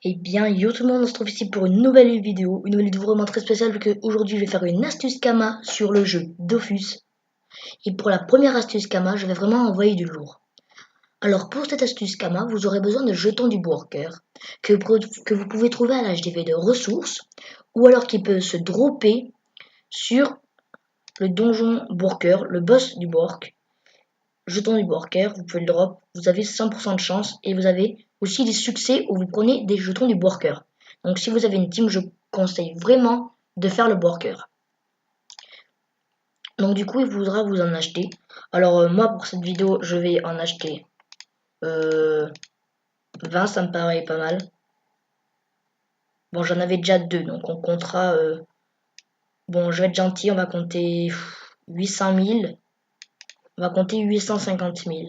Eh bien, yo tout le monde, on se trouve ici pour une nouvelle vidéo vraiment très spéciale vu qu'aujourd'hui je vais faire une astuce Kama sur le jeu Dofus. Et pour la première astuce Kama, je vais vraiment envoyer du lourd. Alors pour cette astuce Kama, vous aurez besoin de jetons du worker que vous pouvez trouver à l'HDV de ressources ou alors qui peut se dropper sur le donjon worker, le boss du work. Jeton du worker, vous pouvez le drop, vous avez 100% de chance et vous avez aussi des succès où vous prenez des jetons du worker. Donc si vous avez une team, je conseille vraiment de faire le worker. Donc du coup, il faudra vous en acheter. Alors moi pour cette vidéo, je vais en acheter 20, ça me paraît pas mal. Bon, j'en avais déjà 2, donc on comptera... bon, je vais être gentil, on va compter 800 000. On va compter 850 000.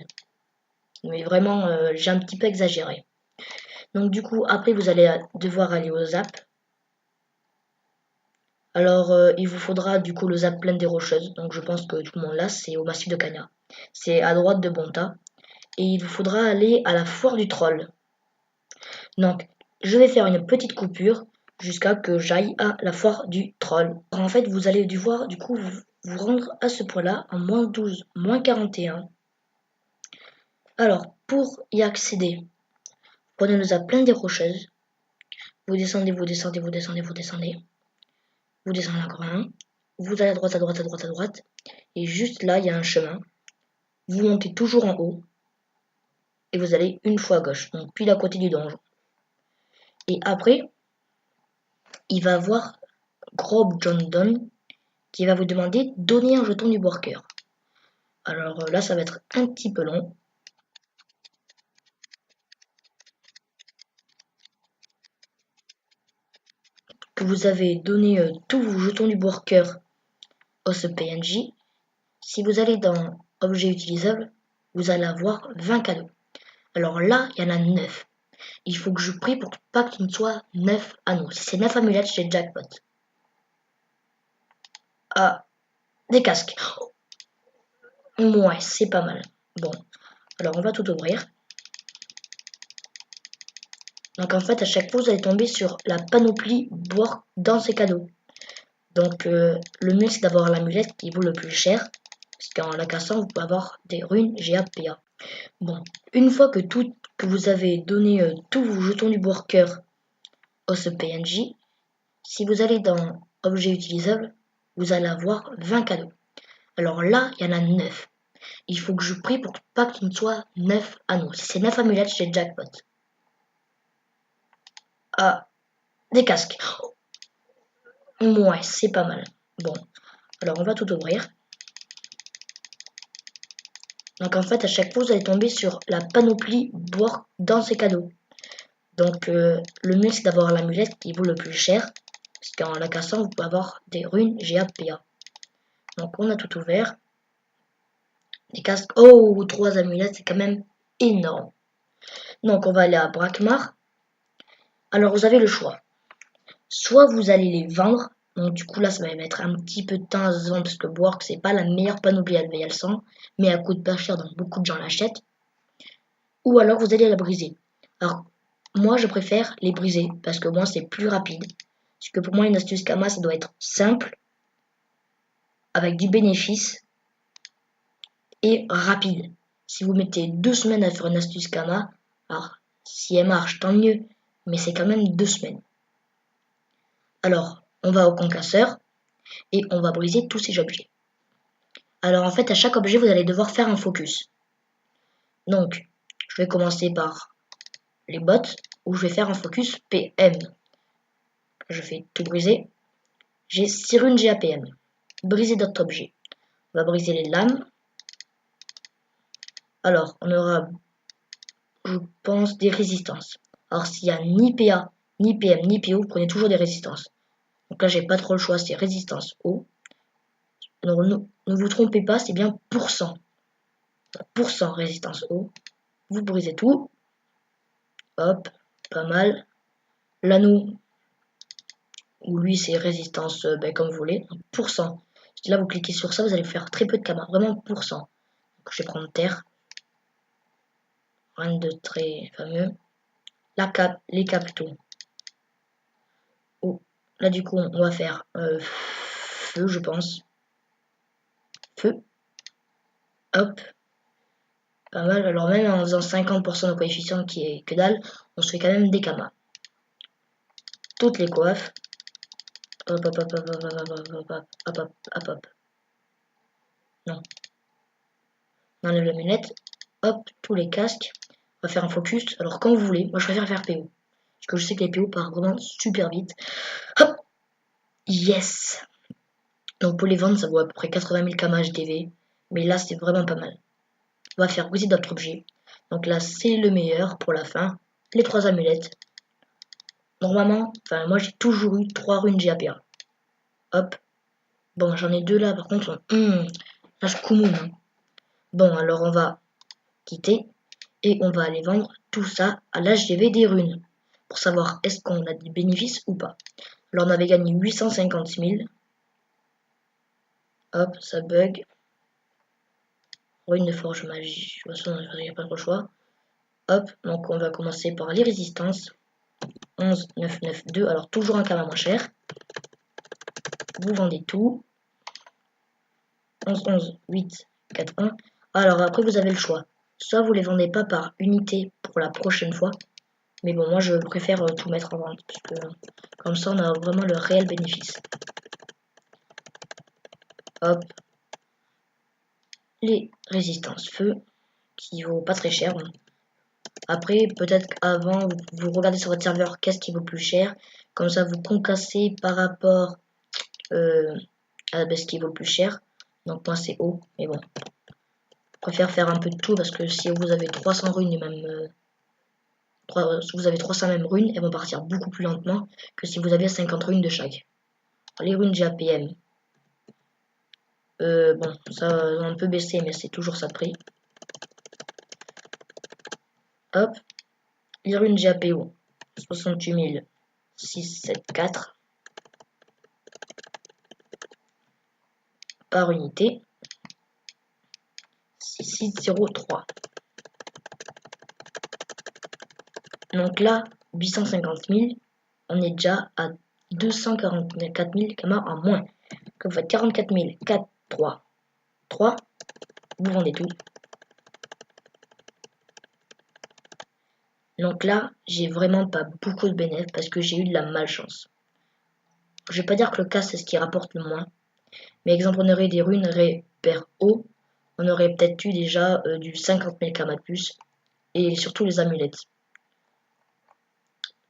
Mais vraiment, j'ai un petit peu exagéré. Donc du coup, après, vous allez devoir aller au zap. Alors, il vous faudra du coup le zap plein des rocheuses. Donc je pense que tout le monde là, c'est au massif de Cagna. C'est à droite de Bonta. Et il vous faudra aller à la foire du troll. Donc, je vais faire une petite coupure jusqu'à que j'aille à la foire du troll. Alors, en fait, vous allez devoir du coup vous rendre à ce point-là en moins 12, moins 41. Alors, pour y accéder, prenez le zap plein des rocheuses. Vous descendez, vous descendez, vous descendez, vous descendez. Vous descendez encore un. Vous allez à droite, à droite, à droite, à droite. Et juste là, il y a un chemin. Vous montez toujours en haut. Et vous allez une fois à gauche. Donc pile à côté du donjon. Et après, il va avoir Grob John Donne qui va vous demander de donner un jeton du worker. Alors là, ça va être un petit peu long. Que vous avez donné tous vos jetons du worker au PNJ. Si vous allez dans Objets utilisables, vous allez avoir 20 cadeaux. Alors là, il y en a 9. Il faut que je prie pour pas qu'il ne soit 9 anneaux. Si c'est 9 amulettes, j'ai jackpot. Ah, des casques. Ouais, c'est pas mal. Bon, alors on va tout ouvrir. Donc en fait, à chaque fois, vous allez tomber sur la panoplie boire dans ces cadeaux. Donc le mieux, c'est d'avoir l'amulette qui vaut le plus cher. Parce qu'en la cassant, vous pouvez avoir des runes GAPA. Bon, une fois que vous avez donné tous vos jetons du worker au PNJ, si vous allez dans Objets utilisables, vous allez avoir 20 cadeaux. Alors là, il y en a 9. Il faut que je prie pour pas qu'il ne soit 9 anneaux. Si c'est 9 amulettes, j'ai jackpot. Ah, des casques. Ouais, c'est pas mal. Bon, alors on va tout ouvrir. Donc en fait, à chaque fois, vous allez tomber sur la panoplie boire dans ces cadeaux. Donc le mieux, c'est d'avoir l'amulette qui vaut le plus cher. Parce qu'en la cassant, vous pouvez avoir des runes GAPA. Donc on a tout ouvert. Des casques. Oh, 3 amulettes, c'est quand même énorme. Donc on va aller à Brakmar. Alors vous avez le choix. Soit vous allez les vendre. Donc du coup là, ça va mettre un petit peu de temps à se vendre parce que Bork, c'est pas la meilleure panoplie LVL100. Mais elle coûte pas cher, donc beaucoup de gens l'achètent. Ou alors vous allez la briser. Alors moi, je préfère les briser parce que moi, c'est plus rapide. Parce que pour moi, une astuce Kama, ça doit être simple, avec du bénéfice et rapide. Si vous mettez 2 semaines à faire une astuce Kama, alors si elle marche, tant mieux, mais c'est quand même 2 semaines. Alors, on va au concasseur et on va briser tous ces objets. Alors en fait, à chaque objet, vous allez devoir faire un focus. Donc, je vais commencer par les bottes, où je vais faire un focus PM. Je fais tout briser. J'ai 6 runes GAPM. Briser d'autres objets. On va briser les lames. Alors, on aura, je pense, des résistances. Alors, s'il n'y a ni PA, ni PM, ni PO, vous prenez toujours des résistances. Donc là, j'ai pas trop le choix, c'est résistance O. Alors, ne vous trompez pas, c'est bien pourcent. Pourcent résistance O. Vous brisez tout. Hop, pas mal. L'anneau, où lui, c'est résistance, comme vous voulez. Pourcent. Là, vous cliquez sur ça, vous allez faire très peu de Kama. Vraiment pourcent. Donc, je vais prendre terre. Rien de très fameux. les cas plutôt. Oh, là du coup on va faire feu, je pense. Feu. Hop. Pas mal. Alors même en faisant 50% de coefficient qui est que dalle, on se fait quand même des kamas. Toutes les coiffes. Hop hop hop hop hop hop hop hop hop hop hop hop. Non. On enlève la lunette. Hop, tous les casques. On va faire un focus. Alors quand vous voulez, moi je préfère faire PO. Parce que je sais que les PO partent vraiment super vite. Hop. Yes. Donc pour les vendre, ça vaut à peu près 80 000 kamas HDV. Mais là, c'est vraiment pas mal. On va faire briser d'autres objets. Donc là, c'est le meilleur pour la fin. Les 3 amulettes. Normalement, enfin moi j'ai toujours eu 3 runes GAPA. Hop. Bon, j'en ai 2 là, par contre, là je coumoune. Hein. Bon, alors on va quitter. Et on va aller vendre tout ça à l'HDV des runes. Pour savoir est-ce qu'on a des bénéfices ou pas. Alors on avait gagné 850 000. Hop, ça bug. Rune de forge magie. De toute façon, il n'y a pas trop le choix. Hop, donc on va commencer par les résistances. 11, 9, 9, 2. Alors toujours un kama moins cher. Vous vendez tout. 11, 11, 8, 4, 1. Alors après vous avez le choix. Soit vous les vendez pas par unité pour la prochaine fois. Mais bon, moi je préfère tout mettre en vente. Parce que comme ça on a vraiment le réel bénéfice. Hop. Les résistances feu. Qui vaut pas très cher. Bon. Après, peut-être qu'avant, vous regardez sur votre serveur qu'est-ce qui vaut plus cher. Comme ça, vous concassez par rapport à ce qui vaut plus cher. Donc moi, c'est haut. Mais bon, je préfère faire un peu de tout parce que si vous avez 300 runes, même, si vous avez 300 mêmes runes, elles vont partir beaucoup plus lentement que si vous aviez 50 runes de chaque. Alors, les runes GAPM. Bon, ça a un peu baissé, mais c'est toujours ça de prix. Hop. Les runes GAPO. 68 674 par unité. 6603. Donc là, 850 000, on est déjà à 244 000 kamas en moins. Comme vous faites 44 000, 4, 3, 3, vous vendez tout. Donc là, j'ai vraiment pas beaucoup de bénéfices parce que j'ai eu de la malchance. Je vais pas dire que le cas c'est ce qui rapporte le moins. Mais exemple, on aurait des runes repère haut, on aurait peut-être eu déjà du 50 000 kamas de plus. Et surtout les amulettes.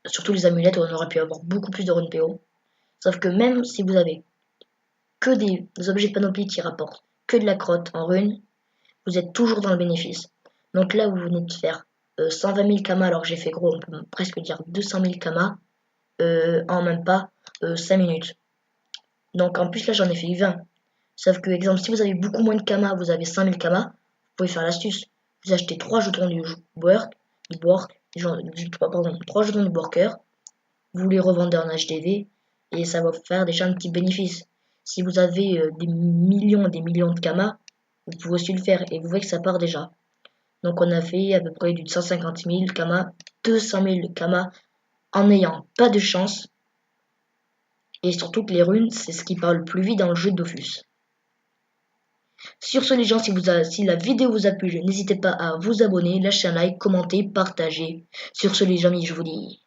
Surtout les amulettes, on aurait pu avoir beaucoup plus de runes PO. Sauf que même si vous avez que des objets de panoplie qui rapportent que de la crotte en runes, vous êtes toujours dans le bénéfice. Donc là, vous venez de faire 120 000 kamas, alors j'ai fait gros, on peut presque dire 200 000 kamas en même pas 5 minutes. Donc en plus là, j'en ai fait 20. Sauf que, exemple, si vous avez beaucoup moins de kamas, vous avez 5000 kamas, vous pouvez faire l'astuce. Vous achetez 3 jetons du work, 3 jetons du worker, vous les revendez en HDV, et ça va vous faire déjà un petit bénéfice. Si vous avez des millions de kamas, vous pouvez aussi le faire, et vous voyez que ça part déjà. Donc on a fait à peu près du 150 000 kamas, 200 000 kamas, en n'ayant pas de chance, et surtout que les runes, c'est ce qui parle le plus vite dans le jeu de Dofus. Sur ce les gens, si la vidéo vous a plu, n'hésitez pas à vous abonner, lâcher un like, commenter, partager. Sur ce les amis, je vous dis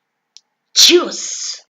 tchuss.